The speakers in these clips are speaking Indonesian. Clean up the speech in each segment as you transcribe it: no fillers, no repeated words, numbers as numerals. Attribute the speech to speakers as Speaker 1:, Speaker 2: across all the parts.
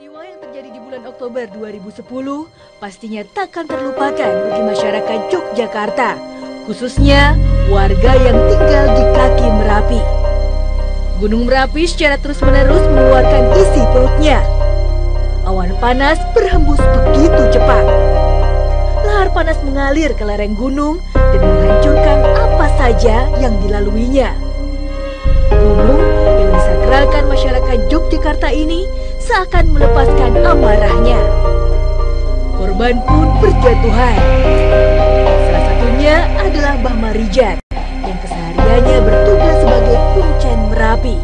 Speaker 1: Peristiwa yang terjadi di bulan Oktober 2010 pastinya takkan terlupakan bagi masyarakat Yogyakarta, khususnya warga yang tinggal di kaki Merapi. Gunung Merapi secara terus-menerus mengeluarkan isi perutnya. Awan panas berhembus begitu cepat. Lahar panas mengalir ke lereng gunung dan menghancurkan apa saja yang dilaluinya. Gunung yang disakralkan masyarakat Yogyakarta ini seakan melepaskan amarahnya. Korban pun berjatuhan. Salah satunya adalah Mbah Marijan yang kesehariannya bertugas sebagai kuncen Merapi.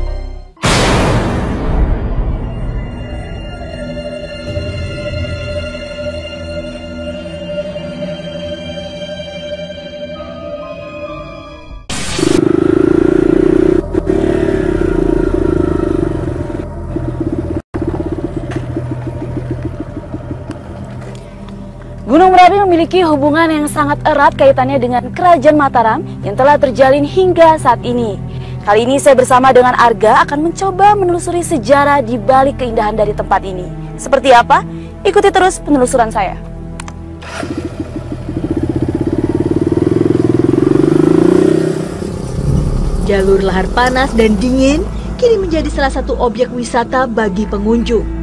Speaker 2: Gunung Merapi memiliki hubungan yang sangat erat kaitannya dengan Kerajaan Mataram yang telah terjalin hingga saat ini. Kali ini saya bersama dengan Arga akan mencoba menelusuri sejarah di balik keindahan dari tempat ini. Seperti apa? Ikuti terus penelusuran saya.
Speaker 1: Jalur lahar panas dan dingin kini menjadi salah satu objek wisata bagi pengunjung.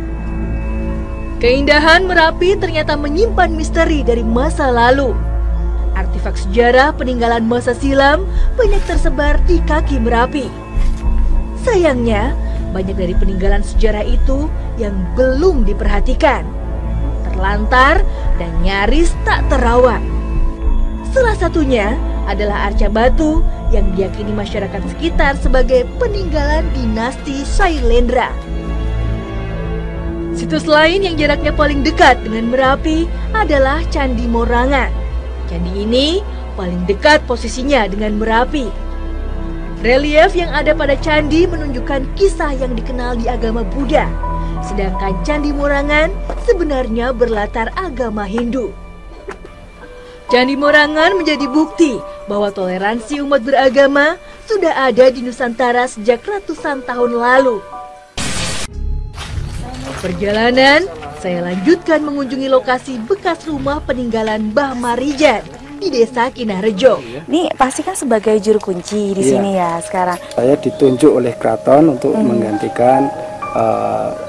Speaker 1: Keindahan Merapi ternyata menyimpan misteri dari masa lalu. Artefak sejarah peninggalan masa silam banyak tersebar di kaki Merapi. Sayangnya, banyak dari peninggalan sejarah itu yang belum diperhatikan, terlantar dan nyaris tak terawat. Salah satunya adalah arca batu yang diyakini masyarakat sekitar sebagai peninggalan dinasti Sailendra. Situs lain yang jaraknya paling dekat dengan Merapi adalah Candi Morangan. Candi ini paling dekat posisinya dengan Merapi. Relief yang ada pada candi menunjukkan kisah yang dikenal di agama Buddha, sedangkan Candi Morangan sebenarnya berlatar agama Hindu. Candi Morangan menjadi bukti bahwa toleransi umat beragama sudah ada di Nusantara sejak ratusan tahun lalu. Perjalanan, saya lanjutkan mengunjungi lokasi bekas rumah peninggalan Mbah Marijan di Desa Kinarjo.
Speaker 2: Ini pasti kan sebagai juru kunci di sini ya sekarang.
Speaker 3: Saya ditunjuk oleh keraton untuk menggantikan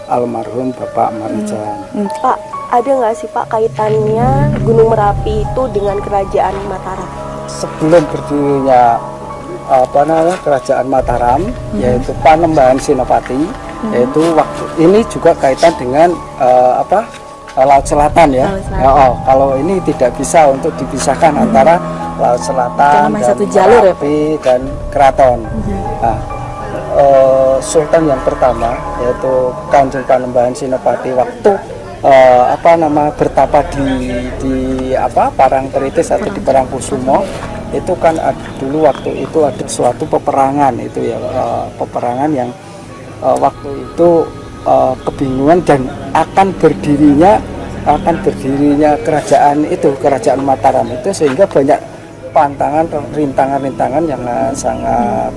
Speaker 3: almarhum Bapak Marijan.
Speaker 4: Pak, ada nggak sih Pak kaitannya Gunung Merapi itu dengan Kerajaan Mataram?
Speaker 3: Sebelum berdirinya Kerajaan Mataram, yaitu Panembahan Senopati. Yaitu waktu ini juga kaitan dengan Laut Selatan ya. Kalau ini tidak bisa untuk dipisahkan antara Laut Selatan dan
Speaker 2: satu jalur
Speaker 3: Merapi dan Keraton. Nah, Sultan yang pertama yaitu Kanjeng Panembahan Senopati waktu bertapa di Parangtritis atau di Parangkusumo, itu kan dulu waktu itu ada suatu peperangan itu ya, peperangan yang waktu itu kebingungan dan akan berdirinya kerajaan Kerajaan Mataram itu, sehingga banyak pantangan, rintangan yang sangat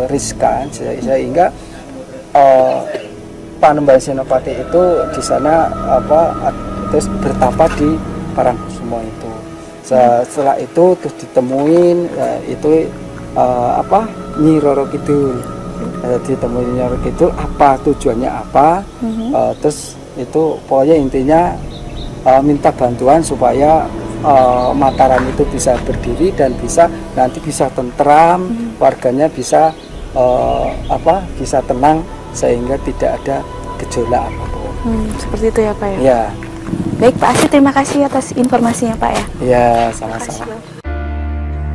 Speaker 3: riskan, sehingga Panembahan Senopati itu di sana terus bertapa di Parangkusumo itu. Setelah itu terus ditemuin Nyi Roro Kidul. Ditemuin Nyi Roro Kidul, apa tujuannya apa? Terus itu pokoknya intinya minta bantuan supaya Mataram itu bisa berdiri dan nanti bisa tentram, warganya bisa bisa tenang sehingga tidak ada gejolak apapun.
Speaker 2: Seperti itu ya Pak ya?
Speaker 3: Ya.
Speaker 2: Baik Pak Asih, terima kasih atas informasinya Pak ya.
Speaker 3: Ya, sama-sama.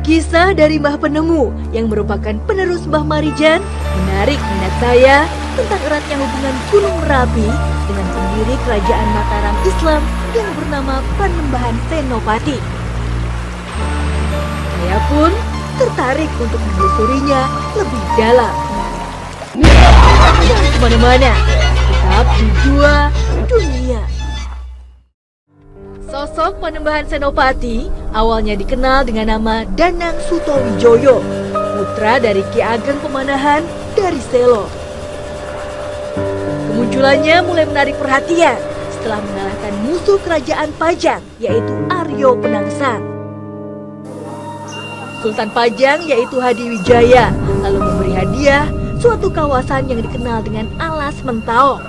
Speaker 1: Kisah dari Mbah Penemu yang merupakan penerus Mbah Marijan menarik minat saya tentang eratnya hubungan Gunung Merapi dengan pendiri Kerajaan Mataram Islam yang bernama Panembahan Senopati. Saya pun tertarik untuk menelusurinya lebih dalam. Jangan kemana-mana, tetap di Dua Dunia. Sosok Panembahan Senopati awalnya dikenal dengan nama Danang Sutowijoyo, putra dari Ki Ageng Pemanahan dari Selo. Kemunculannya mulai menarik perhatian setelah mengalahkan musuh kerajaan Pajang, yaitu Aryo Penangsang. Sultan Pajang yaitu Hadiwijaya lalu memberi hadiah suatu kawasan yang dikenal dengan Alas Mentaong.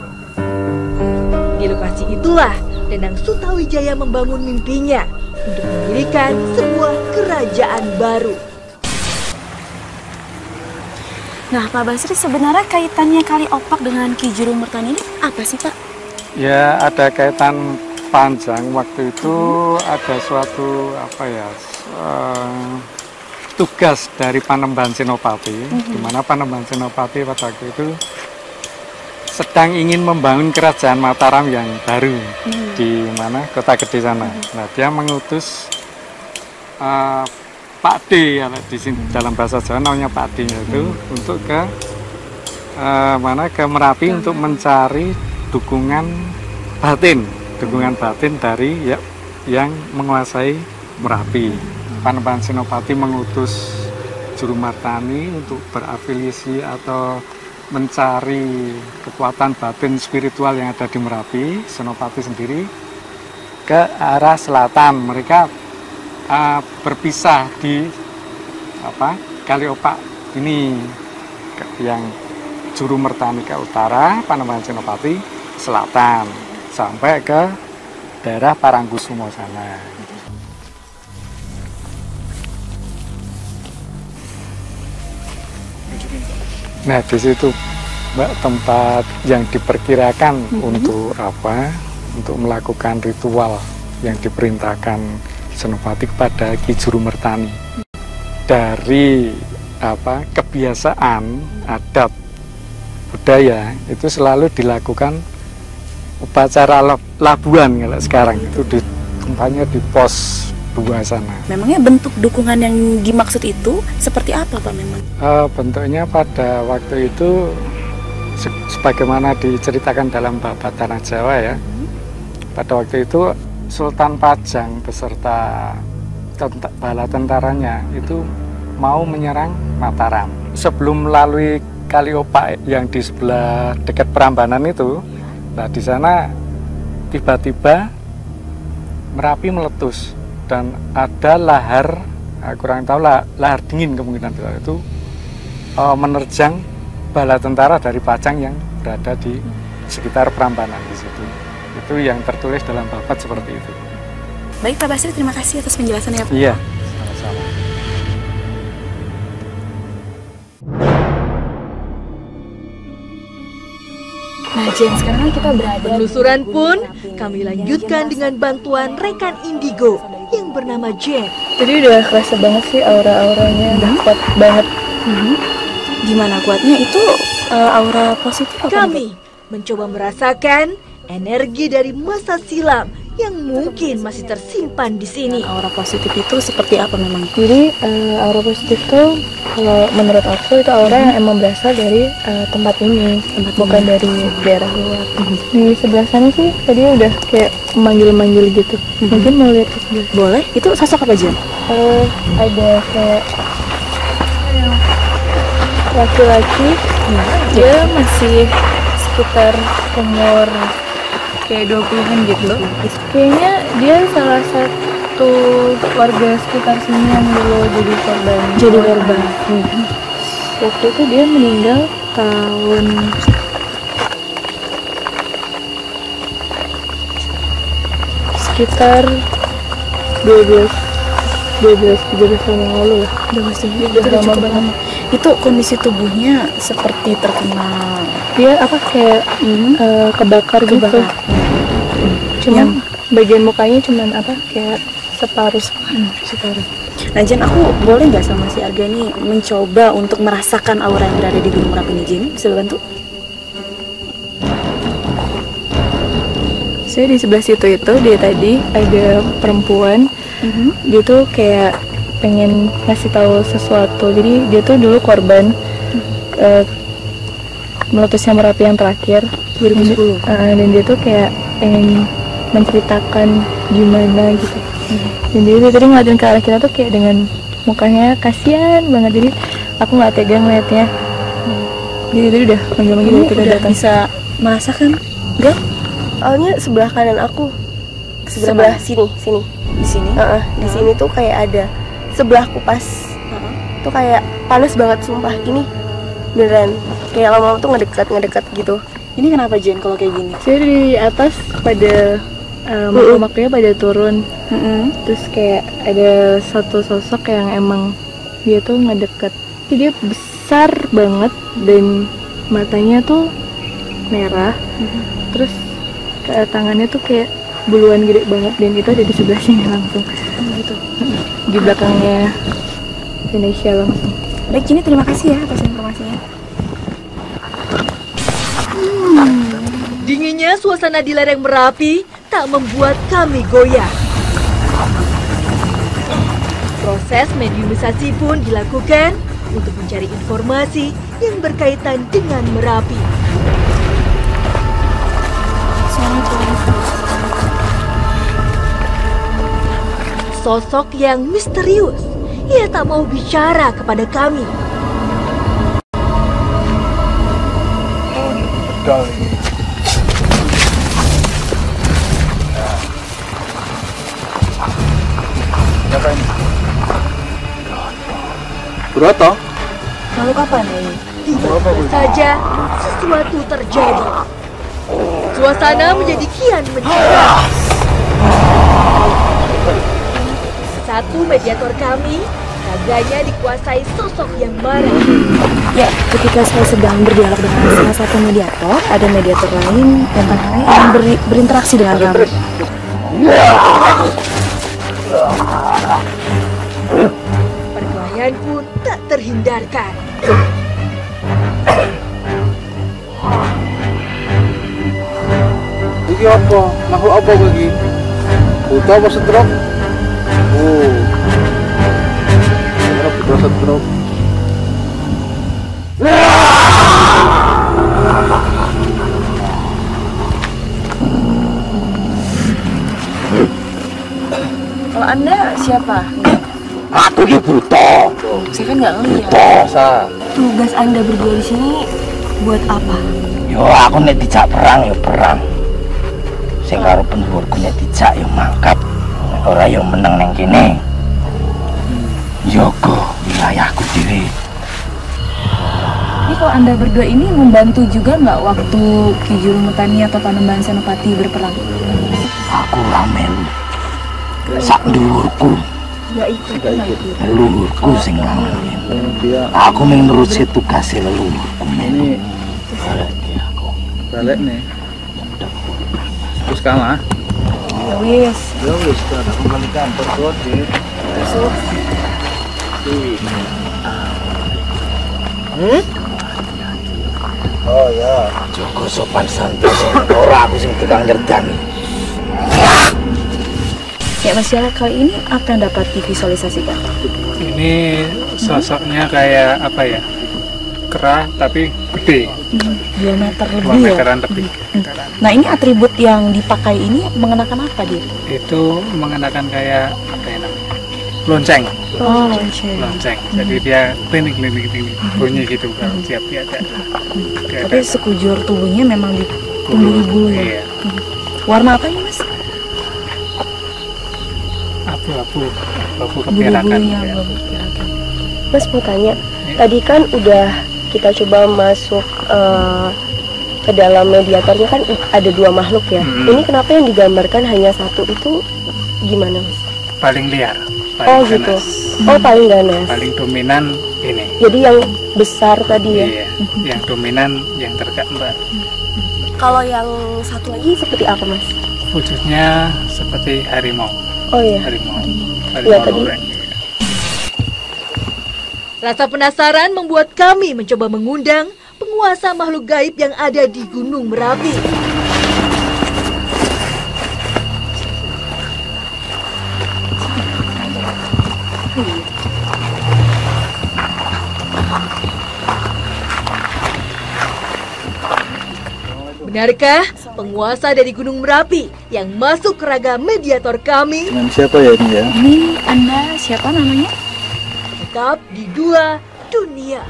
Speaker 1: Di lokasi itulah Danang Sutawijaya membangun mimpinya untuk mendirikan sebuah kerajaan baru.
Speaker 2: Nah, Pak Basri, sebenarnya kaitannya Kali Opak dengan Ki Juru Mertani ini apa sih, Pak?
Speaker 5: Ya, ada kaitan panjang. Waktu itu ada suatu tugas dari Panembahan Senopati, di mana Panembahan Senopati pada waktu itu sedang ingin membangun kerajaan Mataram yang baru di mana Kota Gede sana. Nah, dia mengutus Pak D, ya, di sini dalam bahasa Jawa namanya Pak D itu untuk ke Merapi untuk mencari dukungan batin dari yang menguasai Merapi. Panembahan Senopati mengutus Juru Martani untuk berafiliasi atau mencari kekuatan batin spiritual yang ada di Merapi. Senopati sendiri ke arah selatan. Mereka berpisah di Kali Opak ini, yang Juru Mertani ke utara, Panembahan Senopati selatan, sampai ke daerah Parangkusumo sana. Nah, di situ Mbak, tempat yang diperkirakan untuk melakukan ritual yang diperintahkan Senopati kepada Ki Juru Mertani. Dari kebiasaan adat budaya itu selalu dilakukan upacara labuan kalau sekarang itu tempatnya di pos 2 sana.
Speaker 2: Memangnya bentuk dukungan yang dimaksud itu seperti apa, Pak, memang?
Speaker 5: Bentuknya pada waktu itu sebagaimana diceritakan dalam Bab Tanah Jawa ya. Pada waktu itu Sultan Pajang beserta bala tentaranya itu mau menyerang Mataram. Sebelum melalui Kali Opak yang di sebelah dekat Prambanan itu, nah di sana tiba-tiba Merapi meletus dan ada lahar, kurang tahu lahar dingin kemungkinan itu menerjang bala tentara dari Pajang yang berada di sekitar Prambanan di situ. Itu yang tertulis dalam Babat seperti itu.
Speaker 2: Baik, Pak Basri, terima kasih atas penjelasannya, Pak.
Speaker 5: Iya, sama-sama.
Speaker 2: Nah, Jen, sekarang kan kita berada.
Speaker 1: Penelusuran pun kami lanjutkan dengan bantuan rekan Indigo yang bernama Jen.
Speaker 4: Jadi udah kerasa banget sih aura-auranya, udah kuat banget.
Speaker 2: Gimana kuatnya itu aura positif apa?
Speaker 1: Kami mencoba merasakan energi dari masa silam yang mungkin masih tersimpan di sini.
Speaker 2: Aura positif itu seperti apa memang?
Speaker 4: Jadi aura positif tuh kalau menurut aku itu aura yang emang berasal dari tempat ini, bukan dari daerah luar. Di sebelah sana sih tadi udah kayak manggil-manggil gitu. Mungkin mau lihat ke sebelah.
Speaker 2: Boleh? Itu sosok apa, Jen?
Speaker 4: Ada kayak laki-laki, dia masih sekitar umur kayak 20-an gitu. Kayaknya dia salah satu warga sekitar sini yang dulu jadi korban. Waktu itu dia meninggal tahun sekitar 12-13 tahun yang lalu lah. Udah lama banget.
Speaker 2: Itu kondisi tubuhnya seperti terkena
Speaker 4: Dia kayak kebakar gitu. Cuman bagian mukanya cuman kayak separuh.
Speaker 2: Nah, Jen, aku boleh nggak sama si Arga nih mencoba untuk merasakan aura yang berada di Gunung Merapi ini, Jen? Bisa bantu?
Speaker 4: Saya di sebelah situ itu dia tadi ada perempuan. Dia tuh kayak pengen ngasih tahu sesuatu. Jadi dia tuh dulu korban meletusnya Merapi yang terakhir 2010. Dan dia tuh kayak pengen menceritakan gimana gitu. Dan dia tadi ngeliatin ke arah kita tuh kayak dengan mukanya kasihan banget. Jadi aku nggak tega ngeliatnya. Jadi tadi udah manggil-manggil kita
Speaker 2: udah
Speaker 4: datang.
Speaker 2: bisa merasakan? Enggak?
Speaker 4: Soalnya sebelah kanan aku, sebelah sini.
Speaker 2: Di sini?
Speaker 4: Di sini tuh kayak ada sebelahku pas. Tuh kayak panas banget sumpah. Ini beneran kayak lama-lama tuh ngedekat gitu.
Speaker 2: Ini kenapa Jen kalau kayak gini?
Speaker 4: Saya di atas pada makhluk-makhluknya pada turun. Terus kayak ada satu sosok yang emang dia tuh ngedekat. Jadi dia besar banget dan matanya tuh merah. Terus tangannya tuh kayak buluan gede banget dan itu ada di sebelah sini langsung.
Speaker 2: Gitu.
Speaker 4: Di belakangnya Indonesia langsung.
Speaker 2: Baik Jenny, terima kasih ya atas informasinya.
Speaker 1: Dinginnya suasana di lereng Merapi tak membuat kami goyah. Proses mediumisasi pun dilakukan untuk mencari informasi yang berkaitan dengan Merapi. Sosok yang misterius, ia tak mau bicara kepada kami.
Speaker 3: Broto?
Speaker 2: Lalu kapan ini?
Speaker 1: Tiba-tiba saja sesuatu terjadi. Suasana menjadi kian mencekam. Satu mediator kami, raganya dikuasai sosok yang marah.
Speaker 2: Ya, ketika saya sedang berdialog dengan salah satu mediator, ada mediator lain yang berinteraksi dengan kami.
Speaker 1: Perkelahian pun tak terhindarkan.
Speaker 3: Ini apa? Makhluk apa bagi? Buta apa setruk? Oh, buta setruk.
Speaker 2: Kalau Anda siapa?
Speaker 6: Aku ini buta.
Speaker 2: Saya kan nggak ngeliat.
Speaker 3: Masa?
Speaker 2: Tugas Anda berdua di sini buat apa?
Speaker 6: Yo aku nek dijak perang yo perang. Sing karo pendhuwurku nek dijak yo mangkat. Nek ora yo meneng ning kene. Jaga wilayahku dhewe.
Speaker 2: Ini kalau Anda berdua ini membantu juga nggak waktu Ki Jurumutani atau Panembahan Senopati berperang?
Speaker 6: Aku ora melu. Sak dhuwurku.
Speaker 2: Nggak ikut.
Speaker 6: Leluhurku sing ngangen. Aku mung nuruti tugas leluhurku.
Speaker 3: Ini balik nih. Terus kalah?
Speaker 2: Ya wis.
Speaker 3: Ya wis, ada kembali kantor tuh di.
Speaker 2: Besok.
Speaker 3: Oh ya.
Speaker 6: Jaga sopan santun. Ora aku sing tukang nyerdani.
Speaker 2: Ya Mas Jala, kali ini apa yang dapat divisualisasikan?
Speaker 5: Ini sosoknya kayak apa ya? Kera tapi gede,
Speaker 2: 2 meter
Speaker 5: 2
Speaker 2: lebih ya?
Speaker 5: meteran lebih.
Speaker 2: Nah ini atribut yang dipakai ini mengenakan apa dia?
Speaker 5: Itu mengenakan kayak apa ya namanya? Lonceng.
Speaker 2: Oh, lonceng.
Speaker 5: Lonceng. Jadi dia klinik bunyi gitu kalau tiap dia ada.
Speaker 2: Tapi sekujur tubuhnya memang ditumbuhi bulu ya?
Speaker 5: Iya.
Speaker 2: Warna apa ini Mas?
Speaker 5: Abu kepirakan.
Speaker 2: Bulu-bulunya
Speaker 5: Ya.
Speaker 2: abu kepirakan.
Speaker 4: Mas mau tanya, tadi kan udah kita coba masuk ke dalam mediatornya kan ada 2 makhluk ya. Ini kenapa yang digambarkan hanya satu itu gimana Mas?
Speaker 5: Paling liar.
Speaker 4: Oh
Speaker 5: Paling
Speaker 4: gitu.
Speaker 5: ganas.
Speaker 4: Oh paling ganas.
Speaker 5: Paling dominan ini.
Speaker 4: Jadi yang besar tadi ya.
Speaker 5: Iya. Yang dominan yang tergambar.
Speaker 4: Kalau yang satu lagi seperti apa Mas?
Speaker 5: Wujudnya seperti harimau.
Speaker 4: Oh iya.
Speaker 5: Harimau
Speaker 4: Ya, tadi.
Speaker 5: loreng.
Speaker 1: Rasa penasaran membuat kami mencoba mengundang penguasa makhluk gaib yang ada di Gunung Merapi. Benarkah penguasa dari Gunung Merapi yang masuk ke raga mediator kami
Speaker 3: Dengan siapa ya ini ya?
Speaker 2: Ini Anda siapa namanya?
Speaker 1: tetap di 2 dunia?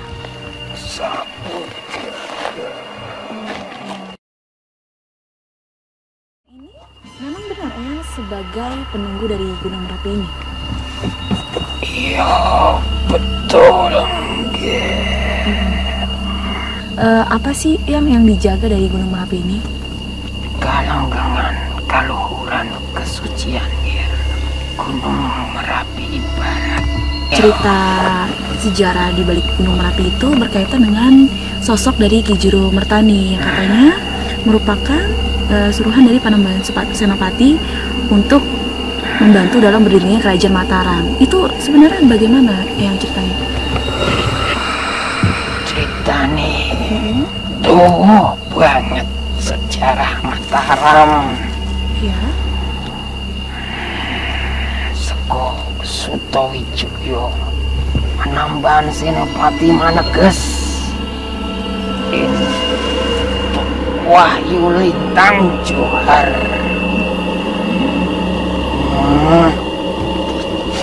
Speaker 2: sebagai penunggu dari Gunung Merapi ini?
Speaker 6: Iya, betul.
Speaker 2: Apa sih yang dijaga dari Gunung Merapi ini?
Speaker 6: Galanggangan kaluhuran kesucian Ger. Gunung Merapi ibarat
Speaker 2: Cerita sejarah di balik Gunung Merapi itu berkaitan dengan sosok dari Ki Juru Mertani yang katanya merupakan suruhan dari Panembahan Senapati untuk membantu dalam berdirinya Kerajaan Mataram. Itu sebenarnya bagaimana yang ceritanya?
Speaker 6: cerita nih. Tuh banget sejarah Mataram.
Speaker 2: Ya.
Speaker 6: Seko Sutowijoyo Panembahan Senapati Maneges Wahyu Lintang Johar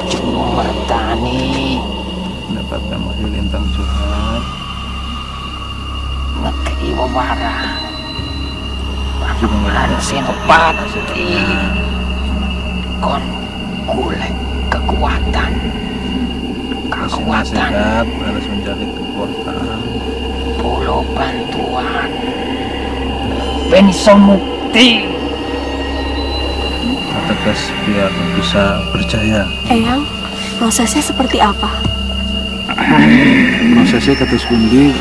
Speaker 6: Juru Mertani
Speaker 7: mendapatkan Wahyu Lintang Johar
Speaker 6: ngekei wewarang Panembahan Senapati kon golek kekuatan
Speaker 7: nasihat harus mencari kekuatan
Speaker 6: pulau bantuan ben iso mukti
Speaker 7: ateges biar bisa berjaya.
Speaker 2: Eyang, prosesnya seperti apa?
Speaker 7: Prosesnya kados pundi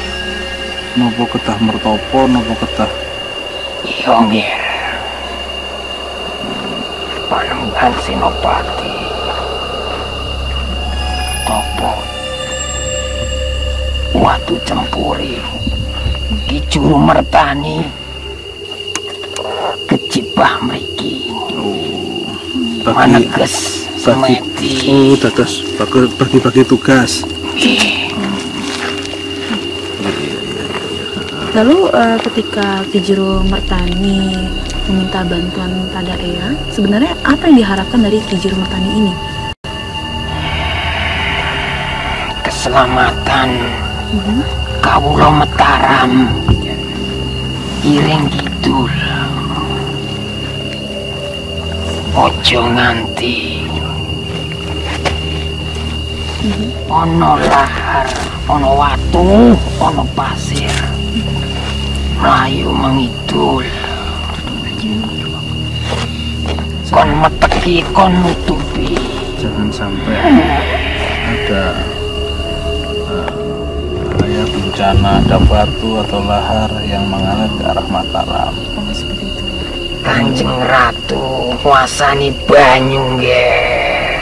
Speaker 7: nopo ketah mertopo nopo ketah
Speaker 6: iya nggih Panembahan Senapati topo watu cempuri Ki Juru Mertani kecibah mriki Maneges Semeti
Speaker 7: dados bagi-bagi tugas.
Speaker 2: Lalu ketika Ki Juru Mertani meminta bantuan pada Eyang, sebenarnya apa yang diharapkan dari Ki Juru Mertani ini?
Speaker 6: Keselamatan Kawula Mataram iring kidul ojo nganti ono lahar ono watu ono pasir melayu mengidul kon meteki kon nutupi
Speaker 7: Jangan sampai ada kayak bencana, ada batu atau lahar yang mengalir ke arah Mataram.
Speaker 6: Kanjeng Ratu nguasani banyu nggih.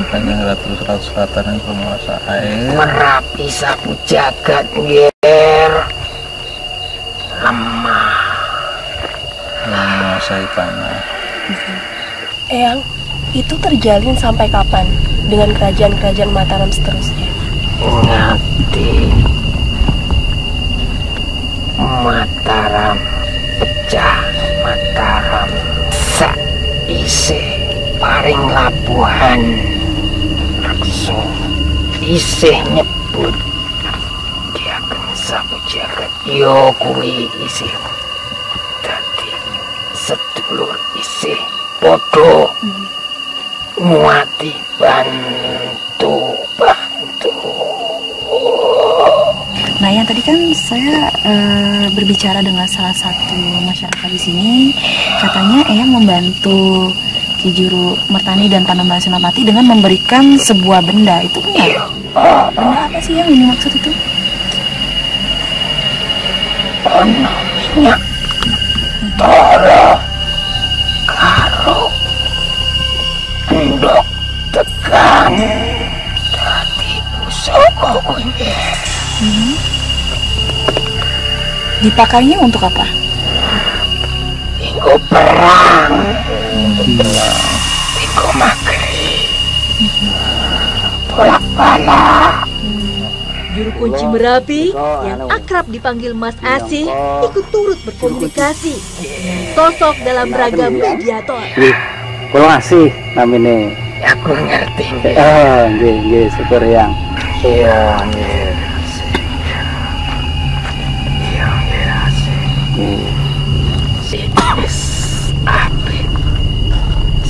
Speaker 7: Kanjeng Ratu Selatan yang penguasa air,
Speaker 6: Merapi sapu jagat nggih. Lemah
Speaker 7: yang menguasai tanah.
Speaker 4: Eyang, itu terjalin sampai kapan dengan kerajaan-kerajaan Mataram seterusnya?
Speaker 6: nganti Mataram pecah, Mataram sak isih paring labuhan reksa isih nyebut Kiagen Sapu Jagat yo kuwi isih dadi sedulur isih padha nguati bantu.
Speaker 2: Nah, yang tadi kan saya berbicara dengan salah satu masyarakat di sini, katanya Eyang membantu Ki Juru Mertani dan Panembahan Senapati dengan memberikan sebuah benda. Itu benar? Benda apa sih yang ini maksud itu?
Speaker 6: Namanya Tara karo endok tekan dadi pusaka kuwi.
Speaker 2: Dipakainya untuk apa?
Speaker 6: Inggo perang. Inggo makai. Bolak-balik.
Speaker 1: Juru kunci Merapi yang akrab dipanggil Mas Asih ikut turut berkomunikasi dengan sosok dalam ragam mediator.
Speaker 3: Kalau ngasih namanya.
Speaker 6: Aku ngerti.
Speaker 3: Oh, nggih, syukur yang.
Speaker 6: Iya, nggih. Sinis apik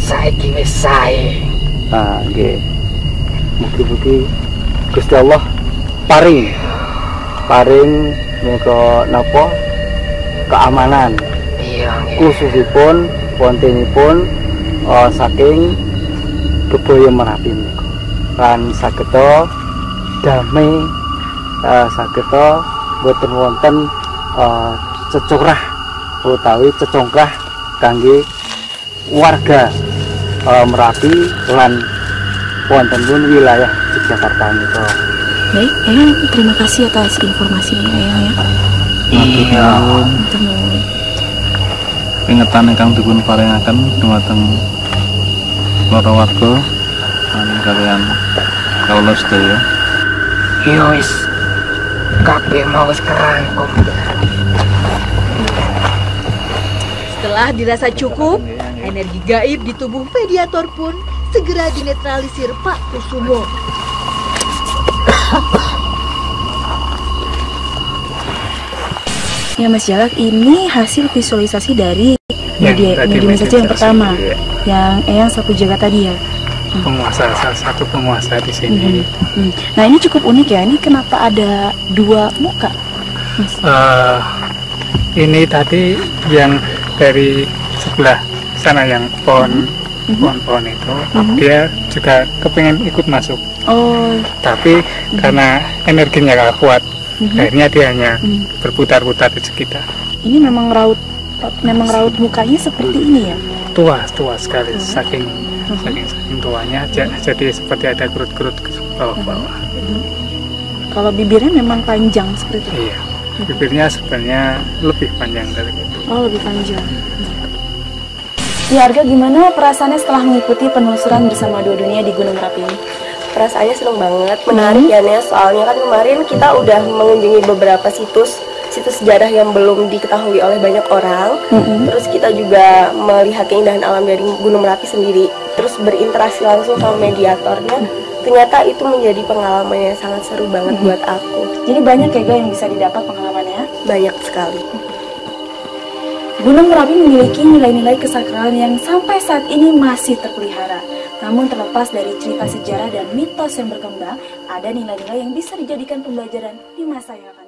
Speaker 6: Saiki wis sae.
Speaker 3: Nah, nggih. Mugi-mugi Gusti Allah paring menika napa keamanan.
Speaker 6: Iya, nggih.
Speaker 3: Khususipun wontenipun saking bebaya Merapi menika. Lan sageta damai sageta boten wonten cecurah utawi cecongkrah kangge warga Merapi lan wonten pun wilayah Yogyakarta menika.
Speaker 2: Baik, Eyang terima kasih atas informasinya Eyang ya.
Speaker 6: Iya.
Speaker 7: Pengetan ingkang dipun paringaken dumateng para warga lan kalian kawula sedaya.
Speaker 6: Iya wis. Kabeh mau wis kerangkum.
Speaker 1: Setelah dirasa cukup, energi gaib di tubuh mediator pun segera dinetralisir Pak Kusumo.
Speaker 2: Ya Mas Jalak, ini hasil visualisasi dari mediumisasi yang pertama, yang Eyang sapu jaga tadi ya.
Speaker 5: Penguasa, salah satu penguasa di sini.
Speaker 2: Nah ini cukup unik ya, ini kenapa ada dua muka? Mas?
Speaker 5: Ini tadi yang dari sebelah sana yang pohon-pohon itu, dia juga kepengen ikut masuk.
Speaker 2: Oh.
Speaker 5: Tapi karena energinya gak kuat, akhirnya dia hanya berputar-putar di sekitar.
Speaker 2: Ini memang raut mukanya seperti ini ya?
Speaker 5: Tua sekali, saking tuanya, jadi seperti ada kerut-kerut ke bawah-bawah.
Speaker 2: Kalau bibirnya memang panjang seperti itu?
Speaker 5: Iya, bibirnya sebenarnya lebih panjang dari itu.
Speaker 2: Oh, lebih panjang. Ya, Arga, gimana perasaannya setelah mengikuti penelusuran bersama Dua Dunia di Gunung Merapi ini?
Speaker 8: Perasaannya seneng banget, menarik ya Nes, soalnya kan kemarin kita udah mengunjungi beberapa situs sejarah yang belum diketahui oleh banyak orang. Terus kita juga melihat keindahan alam dari Gunung Merapi sendiri, terus berinteraksi langsung sama mediatornya. Ternyata itu menjadi pengalaman yang sangat seru banget buat aku.
Speaker 2: Jadi banyak ya yang bisa didapat pengalamannya?
Speaker 8: Banyak sekali.
Speaker 2: Gunung Merapi memiliki nilai-nilai kesakralan yang sampai saat ini masih terpelihara. Namun terlepas dari cerita sejarah dan mitos yang berkembang, ada nilai-nilai yang bisa dijadikan pembelajaran di masa yang akan